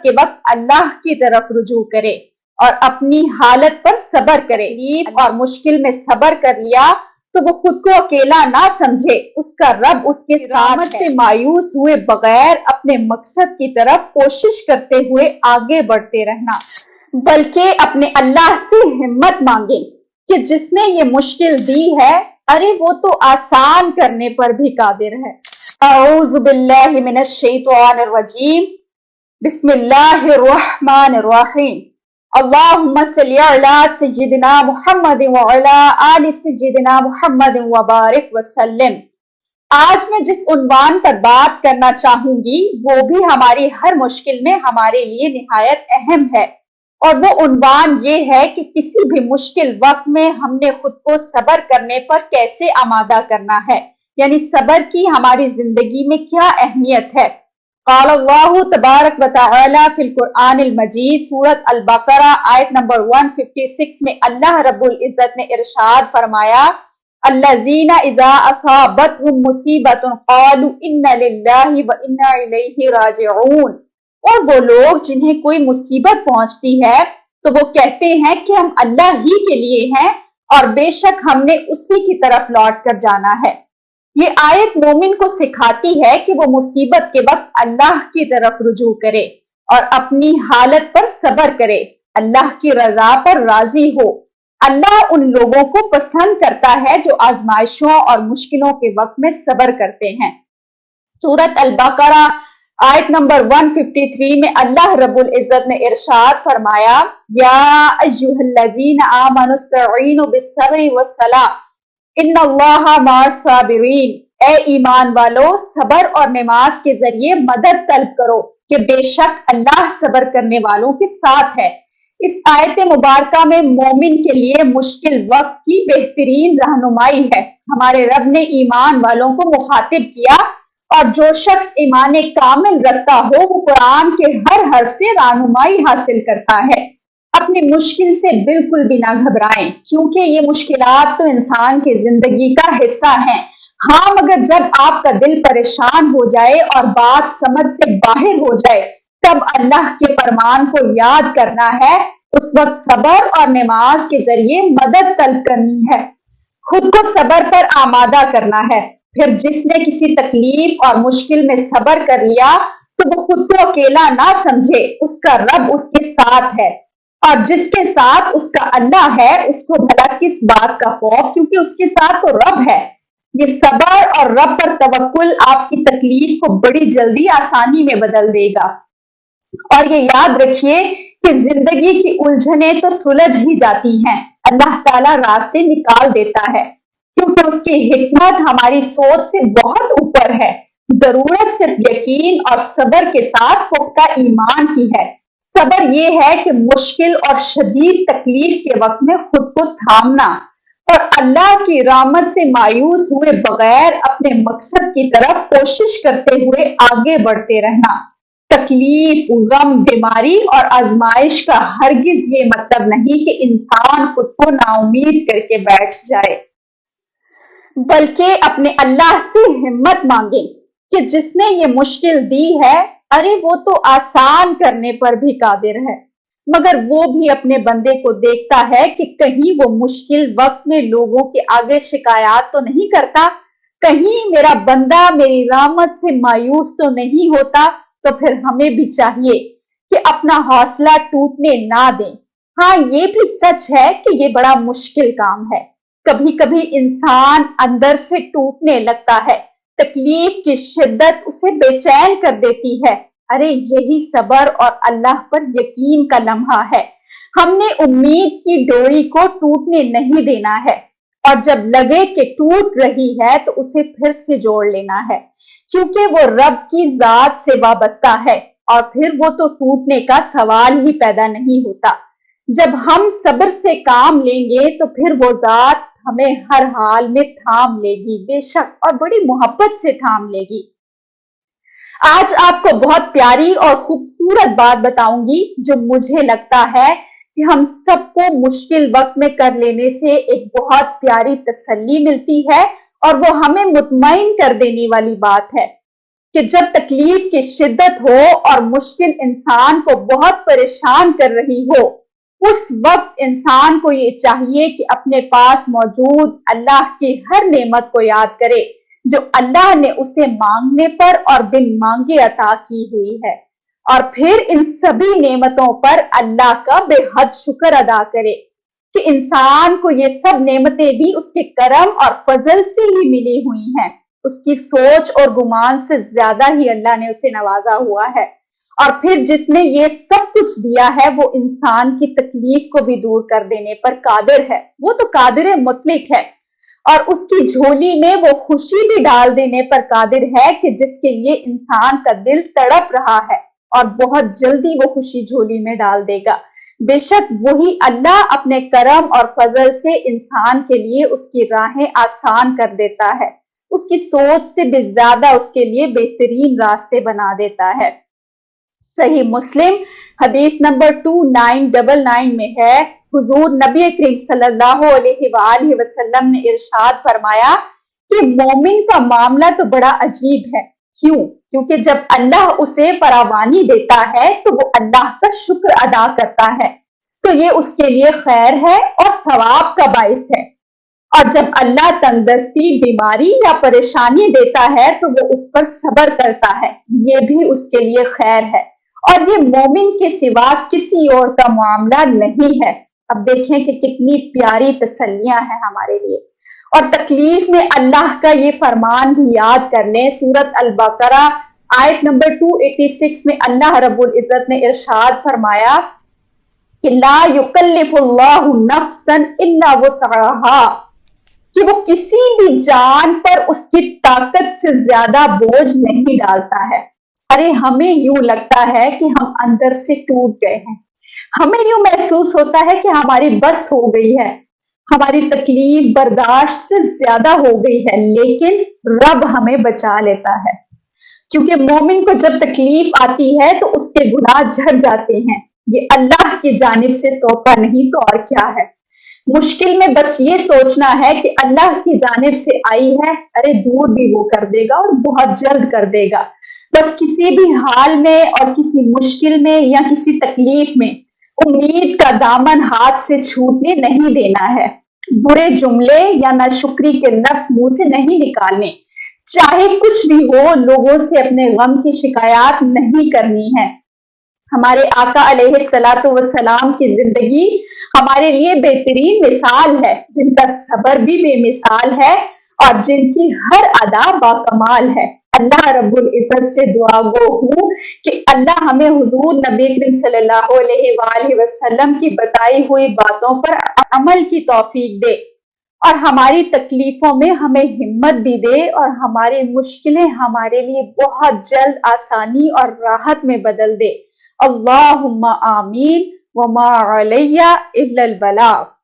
के वक्त अल्लाह की तरफ रुजू करे और अपनी हालत पर सब्र करे। और मुश्किल में सब्र कर लिया तो वो खुद को अकेला ना समझे, उसका रब उसके साथ से मायूस हुए बगैर अपने मकसद की तरफ कोशिश करते हुए आगे बढ़ते रहना, बल्कि अपने अल्लाह से हिम्मत मांगे कि जिसने ये मुश्किल दी है, अरे वो तो आसान करने पर भी कादिर है। औज़ु बिल्लाहि मिनश शैतानिर रजीम। बिस्मिल्लाहिर्रहमानिर रहीम। अल्लाहुम्मा सल्लि अला सय्यिदिना मुहम्मद व अला आलि सय्यिदिना मुहम्मद व बारिक वसल्लम। आज मैं जिस उन्वान पर बात करना चाहूंगी वो भी हमारी हर मुश्किल में हमारे लिए निहायत अहम है, और वो उन्वान ये है कि किसी भी मुश्किल वक्त में हमने खुद को सब्र करने पर कैसे आमादा करना है, यानी सब्र की हमारी जिंदगी में क्या अहमियत है। क़ाल अल्लाहु तबारक व तआला फिल कुरआनिल मजीद, सूरत अल बकरा आयत नंबर 156 में अल्लाह रब्बुल इज्जत ने इरशाद फरमाया, अल्लज़ीना इज़ा असाबतहुम मुसीबतुन क़ालू इन्ना लिल्लाहि व इन्ना इलैहि राजिऊन। और वो लोग जिन्हें कोई मुसीबत पहुंचती है तो वो कहते हैं कि हम अल्लाह ही के लिए हैं और बेशक हमने उसी की तरफ लौट कर जाना है। ये आयत मोमिन को सिखाती है कि वो मुसीबत के वक्त अल्लाह की तरफ रुजू करे और अपनी हालत पर सब्र करे, अल्लाह की रजा पर राजी हो। अल्लाह उन लोगों को पसंद करता है जो आजमाइशों और मुश्किलों के वक्त में सब्र करते हैं। सूरत अल बकरा आयत नंबर 153 में अल्लाह रब्बुल इज्जत ने इरशाद फरमाया, या अय्युहल्लज़ीना आमनुस्तईनु बिस्सब्रि वस्सलाह इन्नल्लाहा मअस साबिरीन। ए ईमान वालो, सब्र और नमाज के जरिए मदद तलब करो कि बेशक अल्लाह सब्र करने वालों के साथ है। इस आयत मुबारका में मोमिन के लिए मुश्किल वक्त की बेहतरीन रहनुमाई है। हमारे रब ने ईमान वालों को मुखातिब किया, और जो शख्स ईमान कामिल रखता हो वो कुरान के हर हर्फ से रहनुमाई हासिल करता है। अपनी मुश्किल से बिल्कुल भी ना घबराएं, क्योंकि ये मुश्किलात तो इंसान की जिंदगी का हिस्सा हैं। हाँ, मगर जब आपका दिल परेशान हो जाए और बात समझ से बाहर हो जाए, तब अल्लाह के फरमान को याद करना है। उस वक्त सब्र और नमाज के जरिए मदद तलब करनी है, खुद को सब्र पर आमादा करना है। फिर जिसने किसी तकलीफ और मुश्किल में सब्र कर लिया तो वो खुद को अकेला ना समझे, उसका रब उसके साथ है, और जिसके साथ उसका अल्लाह है उसको भला किस बात का खौफ, क्योंकि उसके साथ तो रब है। ये सब्र और रब पर तवक्कुल आपकी तकलीफ को बड़ी जल्दी आसानी में बदल देगा। और ये याद रखिए कि जिंदगी की उलझने तो सुलझ ही जाती हैं, अल्लाह ताला रास्ते निकाल देता है, क्योंकि उसकी हिकमत हमारी सोच से बहुत ऊपर है। जरूरत सिर्फ यकीन और सब्र के साथ पुख्ता ईमान की है। सब्र ये है कि मुश्किल और शदीद तकलीफ के वक्त में खुद को थामना और अल्लाह की रहमत से मायूस हुए बगैर अपने मकसद की तरफ कोशिश करते हुए आगे बढ़ते रहना। तकलीफ, गम, बीमारी और आजमाइश का हरगिज ये मतलब नहीं कि इंसान खुद को नाउमीद करके बैठ जाए, बल्कि अपने अल्लाह से हिम्मत मांगे कि जिसने ये मुश्किल दी है, अरे वो तो आसान करने पर भी कादिर है। मगर वो भी अपने बंदे को देखता है कि कहीं वो मुश्किल वक्त में लोगों के आगे शिकायत तो नहीं करता, कहीं मेरा बंदा मेरी रहमत से मायूस तो नहीं होता। तो फिर हमें भी चाहिए कि अपना हौसला टूटने ना दें। हाँ, ये भी सच है कि ये बड़ा मुश्किल काम है। कभी कभी इंसान अंदर से टूटने लगता है, तकलीफ की शिद्दत उसे बेचैन कर देती है। अरे यही सब्र और अल्लाह पर यकीन का लम्हा है। हमने उम्मीद की डोरी को टूटने नहीं देना है, और जब लगे कि टूट रही है तो उसे फिर से जोड़ लेना है, क्योंकि वो रब की जात से वाबस्ता है, और फिर वो तो टूटने का सवाल ही पैदा नहीं होता। जब हम सब्र से काम लेंगे तो फिर वो जात हमें हर हाल में थाम लेगी, बेशक, और बड़ी मोहब्बत से थाम लेगी। आज आपको बहुत प्यारी और खूबसूरत बात बताऊंगी जो मुझे लगता है कि हम सबको मुश्किल वक्त में कर लेने से एक बहुत प्यारी तसल्ली मिलती है, और वो हमें मुतमईन कर देने वाली बात है। کہ جب تکلیف کی شدت ہو اور مشکل انسان کو بہت پریشان کر رہی ہو، اس وقت انسان کو یہ چاہیے کہ اپنے پاس موجود اللہ کی ہر نعمت کو یاد کرے جو اللہ نے اسے مانگنے پر اور بن مانگے عطا کی ہوئی ہے، اور پھر ان سبھی نعمتوں پر اللہ کا بے حد شکر ادا کرے کہ انسان کو یہ سب نعمتیں بھی اس کے کرم اور فضل سے ہی ملی ہوئی ہیں، اس کی سوچ اور گمان سے زیادہ ہی اللہ نے اسے نوازا ہوا ہے، اور پھر جس نے یہ سب کچھ دیا ہے وہ انسان کی تکلیف کو بھی دور کر دینے پر قادر ہے، وہ تو قادر مطلق ہے، اور اس کی جھولی میں وہ خوشی بھی ڈال دینے پر قادر ہے کہ جس کے لیے انسان کا دل تڑپ رہا ہے، اور بہت جلدی وہ خوشی جھولی میں ڈال دے گا۔ بے شک وہی اللہ اپنے کرم اور فضل سے انسان کے لیے اس کی راہیں آسان کر دیتا ہے، اس کی سوچ سے بھی زیادہ اس کے لیے بہترین راستے بنا دیتا ہے۔ صحیح مسلم حدیث نمبر 2999 میں ہے، حضور نبی کریم صلی اللہ علیہ وآلہ وسلم نے ارشاد فرمایا کہ مومن کا معاملہ تو بڑا عجیب ہے۔ کیوں؟ کیونکہ جب اللہ اسے فراوانی دیتا ہے تو وہ اللہ کا شکر ادا کرتا ہے، تو یہ اس کے لیے خیر ہے اور ثواب کا باعث ہے، اور جب اللہ تندرستی، بیماری یا پریشانی دیتا ہے تو وہ اس پر صبر کرتا ہے، یہ بھی اس کے لیے خیر ہے، اور یہ مومن کے سوا کسی اور کا معاملہ نہیں ہے۔ اب دیکھیں کہ کتنی پیاری تسلیاں ہیں ہمارے لیے، اور تکلیف میں اللہ کا یہ فرمان بھی یاد کر لیں۔ سورۃ البقرہ آیت نمبر 286 میں اللہ رب العزت نے ارشاد فرمایا کہ لا یکلف اللہ نفسا الا وسعها، کہ وہ کسی بھی جان پر اس کی طاقت سے زیادہ بوجھ نہیں ڈالتا ہے۔ ارے ہمیں یوں لگتا ہے کہ ہم اندر سے ٹوٹ گئے ہیں، ہمیں یوں محسوس ہوتا ہے کہ ہماری بس ہو گئی ہے، ہماری تکلیف برداشت سے زیادہ ہو گئی ہے، لیکن رب ہمیں بچا لیتا ہے، کیونکہ مومن کو جب تکلیف آتی ہے تو اس کے گناہ جھڑ جاتے ہیں، یہ اللہ کی جانب سے تحفہ نہیں تو اور کیا ہے۔ مشکل میں بس یہ سوچنا ہے کہ اللہ کی جانب سے آئی ہے، ارے دور بھی وہ کر دے گا اور بہت جلد کر دے گا۔ بس کسی بھی حال میں اور کسی مشکل میں یا کسی تکلیف میں امید کا دامن ہاتھ سے چھوٹنے نہیں دینا ہے، برے جملے یا ناشکری کے لفظ منہ سے نہیں نکالنے، چاہے کچھ بھی ہو لوگوں سے اپنے غم کی شکایات نہیں کرنی ہے۔ ہمارے آقا علیہ الصلوۃ والسلام کی زندگی ہمارے لیے بہترین مثال ہے، جن کا صبر بھی بے مثال ہے اور جن کی ہر ادا باکمال ہے۔ اللہ رب العزت سے دعا گو ہوں کہ اللہ ہمیں حضور نبی کریم صلی اللہ علیہ وآلہ وسلم کی بتائی ہوئی باتوں پر عمل کی توفیق دے، اور ہماری تکلیفوں میں ہمیں ہمت بھی دے، اور ہماری مشکلیں ہمارے لیے بہت جلد آسانی اور راحت میں بدل دے۔ اللہم آمین، وما علیہ الا البلاغ۔